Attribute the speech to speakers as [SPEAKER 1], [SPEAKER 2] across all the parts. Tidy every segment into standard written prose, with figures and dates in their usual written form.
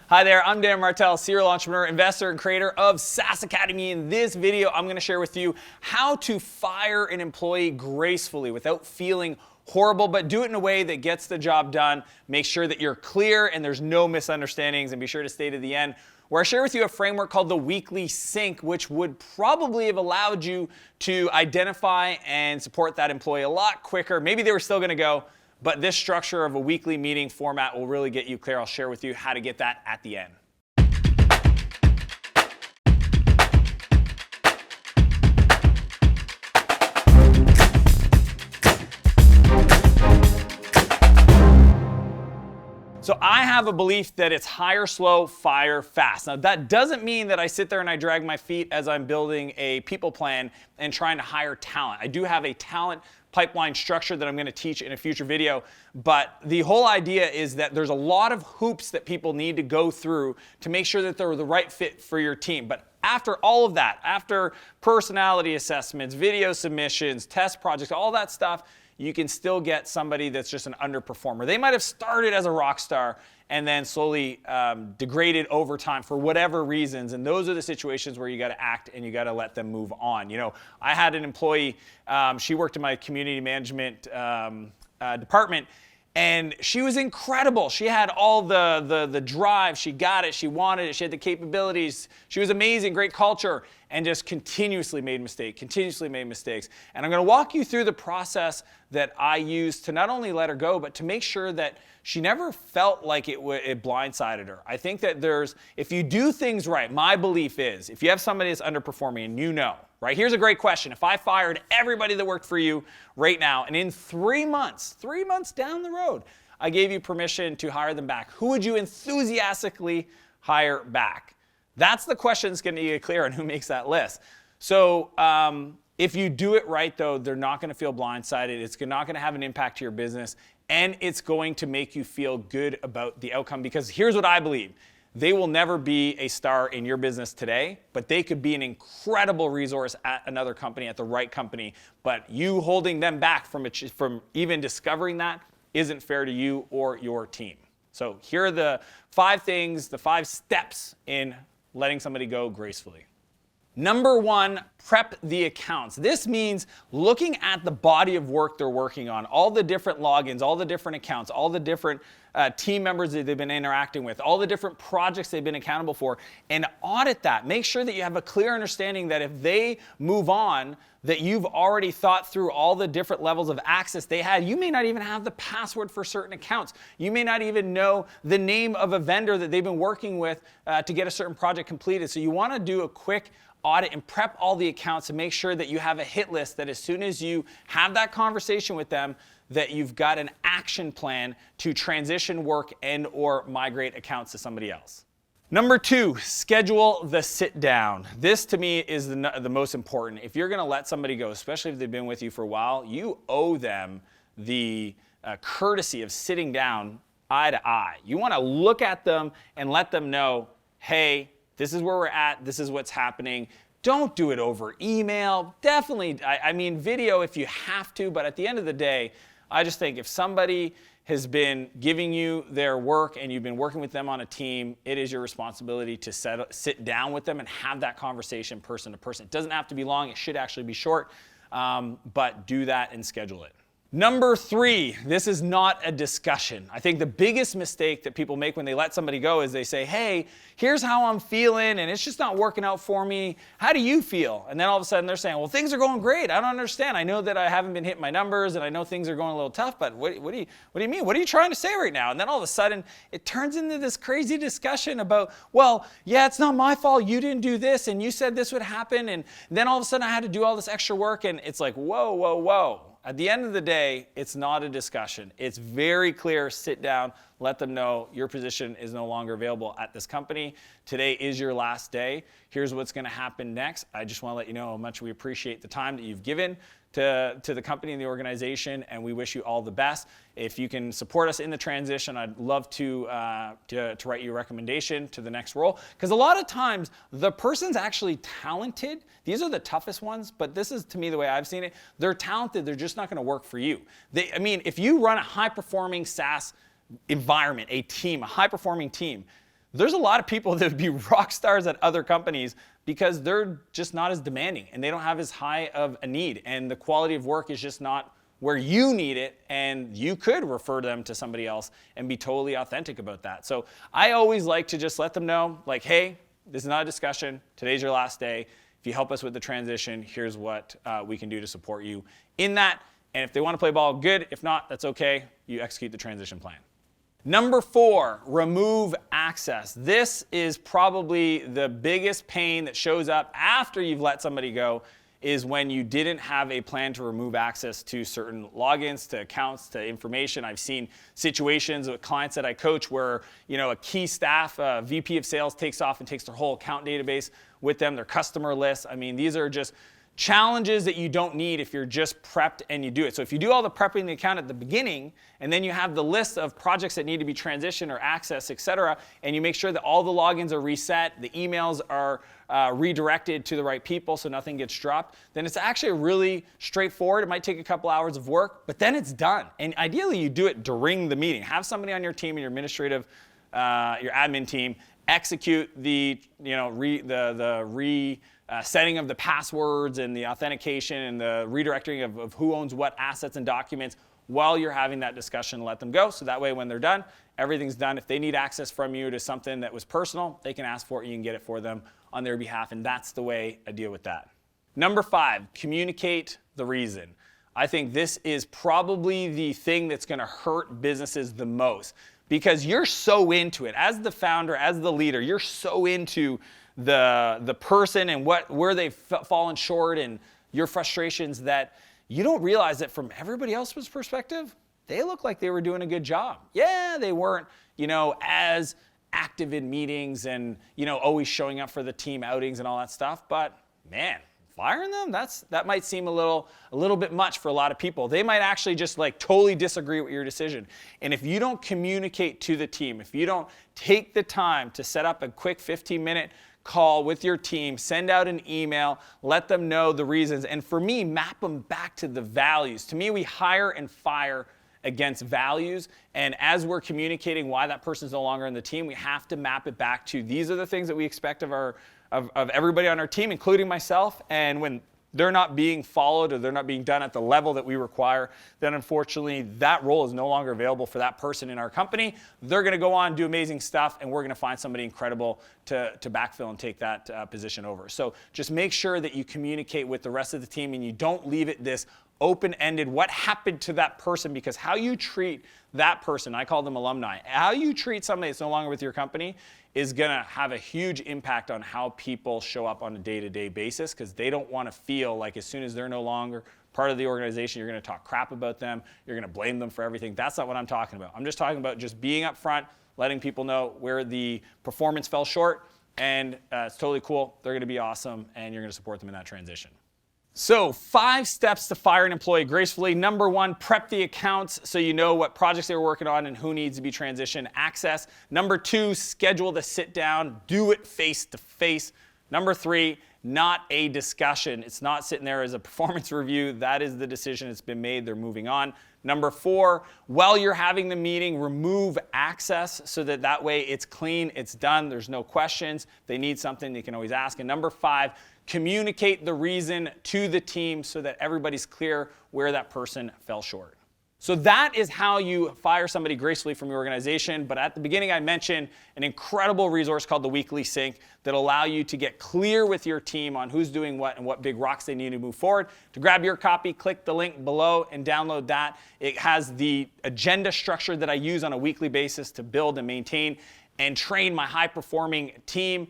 [SPEAKER 1] Hi there, I'm Dan Martell, serial entrepreneur, investor, and creator of SaaS Academy. In this video, I'm going to share with you how to fire an employee gracefully without feeling horrible, but do it in a way that gets the job done. Make sure that you're clear and there's no misunderstandings, and be sure to stay to the end, where I share with you a framework called the weekly sync, which would probably have allowed you to identify and support that employee a lot quicker. Maybe they were still going to go, but this structure of a weekly meeting format will really get you clear. I'll share with you how to get that at the end. So I have a belief that it's hire slow, fire fast. Now that doesn't mean that I sit there and I drag my feet as I'm building a people plan and trying to hire talent. I do have a talent pipeline structure that I'm going to teach in a future video, but the whole idea is that there's a lot of hoops that people need to go through to make sure that they're the right fit for your team. But after all of that, after personality assessments, video submissions, test projects, all that stuff, you can still get somebody that's just an underperformer. They might have started as a rock star and then slowly degraded over time for whatever reasons. And those are the situations where you got to act and you got to let them move on. You know, I had an employee, she worked in my community management department, and she was incredible. She had all the drive. She got it. She wanted it. She had the capabilities. She was amazing, great culture, and just continuously made mistakes. And I'm going to walk you through the process that I used to not only let her go, but to make sure that she never felt like it blindsided her. I think that if you do things right, my belief is, if you have somebody that's underperforming and you know, right? Here's a great question. If I fired everybody that worked for you right now, and in 3 months down the road, I gave you permission to hire them back, who would you enthusiastically hire back? That's the question that's going to get clear on who makes that list. So if you do it right, though, they're not going to feel blindsided. It's not going to have an impact to your business, and it's going to make you feel good about the outcome, because here's what I believe. They will never be a star in your business today, but they could be an incredible resource at another company, at the right company. But you holding them back from even discovering that isn't fair to you or your team. So here are the 5 things, the 5 steps in letting somebody go gracefully. Number 1, prep the accounts. This means looking at the body of work they're working on, all the different logins, all the different accounts, all the different team members that they've been interacting with, all the different projects they've been accountable for, and audit that. Make sure that you have a clear understanding that if they move on, that you've already thought through all the different levels of access they had. You may not even have the password for certain accounts. You may not even know the name of a vendor that they've been working with to get a certain project completed. So you want to do a quick audit and prep all the accounts and make sure that you have a hit list, that as soon as you have that conversation with them, that you've got an action plan to transition work and or migrate accounts to somebody else. Number 2, schedule the sit down. This to me is the most important. If you're going to let somebody go, especially if they've been with you for a while, you owe them the courtesy of sitting down eye to eye. You want to look at them and let them know, hey, this is where we're at. This is what's happening. Don't do it over email. Definitely, I mean, video if you have to, but at the end of the day, I just think if somebody has been giving you their work and you've been working with them on a team, it is your responsibility to sit down with them and have that conversation person to person. It doesn't have to be long. It should actually be short, but do that and schedule it. Number 3, this is not a discussion. I think the biggest mistake that people make when they let somebody go is they say, hey, here's how I'm feeling and it's just not working out for me. How do you feel? And then all of a sudden they're saying, well, things are going great. I don't understand. I know that I haven't been hitting my numbers and I know things are going a little tough, but what do you mean? What are you trying to say right now? And then all of a sudden it turns into this crazy discussion about, well, yeah, it's not my fault. You didn't do this and you said this would happen. And then all of a sudden I had to do all this extra work, and it's like, whoa, whoa, whoa. At the end of the day, it's not a discussion. It's very clear. Sit down, let them know your position is no longer available at this company. Today is your last day. Here's what's going to happen next. I just want to let you know how much we appreciate the time that you've given to the company and the organization, and we wish you all the best. If you can support us in the transition, I'd love to write you a recommendation to the next role. Because a lot of times, the person's actually talented. These are the toughest ones, but this is, to me, the way I've seen it. They're talented. They're just not going to work for you. I mean, if you run a high-performing SaaS environment, a team, a high-performing team, There's a lot of people that would be rock stars at other companies because they're just not as demanding and they don't have as high of a need, and the quality of work is just not where you need it, and you could refer them to somebody else and be totally authentic about that. So I always like to just let them know, like, hey, this is not a discussion. Today's your last day. If you help us with the transition, here's what we can do to support you in that. And if they want to play ball, good. If not, that's okay. You execute the transition plan. Number 4, remove access. This is probably the biggest pain that shows up after you've let somebody go, is when you didn't have a plan to remove access to certain logins, to accounts, to information. I've seen situations with clients that I coach where, a key staff, VP of sales takes off and takes their whole account database with them, their customer list. I mean, these are just challenges that you don't need if you're just prepped and you do it. So if you do all the prepping the account at the beginning, and then you have the list of projects that need to be transitioned or accessed, etc., and you make sure that all the logins are reset, the emails are redirected to the right people so nothing gets dropped, then it's actually really straightforward. It might take a couple hours of work, but then it's done. And ideally, you do it during the meeting. Have somebody on your team, your administrative, your admin team, execute the setting of the passwords and the authentication and the redirecting of who owns what assets and documents while you're having that discussion. Let them go, so that way when they're done, everything's done. If they need access from you to something that was personal, they can ask for it, you can get it for them on their behalf, and that's the way I deal with that. Number 5, communicate the reason. I think this is probably the thing that's going to hurt businesses the most, because you're so into it. As the founder, as the leader, you're so into the person and where they've fallen short and your frustrations that you don't realize that from everybody else's perspective, they look like they were doing a good job. Yeah, they weren't, as active in meetings and, always showing up for the team outings and all that stuff, but man, firing them, that might seem a little bit much for a lot of people. They might actually just totally disagree with your decision. And if you don't communicate to the team, if you don't take the time to set up a quick 15-minute call with your team, send out an email, let them know the reasons, and for me, map them back to the values. To me, we hire and fire against values, and as we're communicating why that person's no longer in the team, we have to map it back to these are the things that we expect of everybody on our team, including myself, and when they're not being followed or they're not being done at the level that we require, then unfortunately that role is no longer available for that person in our company. They're going to go on and do amazing stuff, and we're going to find somebody incredible to backfill and take that position over. So just make sure that you communicate with the rest of the team and you don't leave it this open-ended, what happened to that person, because how you treat that person, I call them alumni, how you treat somebody that's no longer with your company is going to have a huge impact on how people show up on a day-to-day basis, because they don't want to feel like as soon as they're no longer part of the organization, you're going to talk crap about them, you're going to blame them for everything. That's not what I'm talking about. I'm just talking about just being upfront, letting people know where the performance fell short, and it's totally cool. They're going to be awesome, and you're going to support them in that transition. So 5 steps to fire an employee gracefully. Number 1, prep the accounts so you know what projects they were working on and who needs to be transitioned access. Number 2, schedule the sit down. Do it face to face. Number 3, not a discussion. It's not sitting there as a performance review. That is the decision. It's been made. They're moving on. Number 4, while you're having the meeting, remove access so that way it's clean, it's done, there's no questions. If they need something, they can always ask. And number 5, communicate the reason to the team so that everybody's clear where that person fell short. So that is how you fire somebody gracefully from your organization. But at the beginning, I mentioned an incredible resource called the Weekly Sync that allow you to get clear with your team on who's doing what and what big rocks they need to move forward. To grab your copy, click the link below and download that. It has the agenda structure that I use on a weekly basis to build and maintain and train my high-performing team.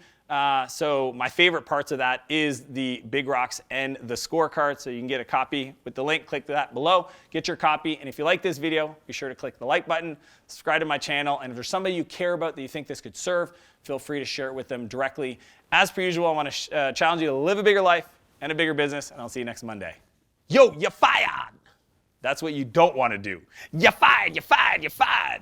[SPEAKER 1] So my favorite parts of that is the big rocks and the scorecard. So you can get a copy with the link. Click that below. Get your copy. And if you like this video, be sure to click the like button, subscribe to my channel. And if there's somebody you care about that you think this could serve, feel free to share it with them directly. As per usual, I want to challenge you to live a bigger life and a bigger business. And I'll see you next Monday. Yo, you're fired. That's what you don't want to do. You're fired, you're fired, you're fired.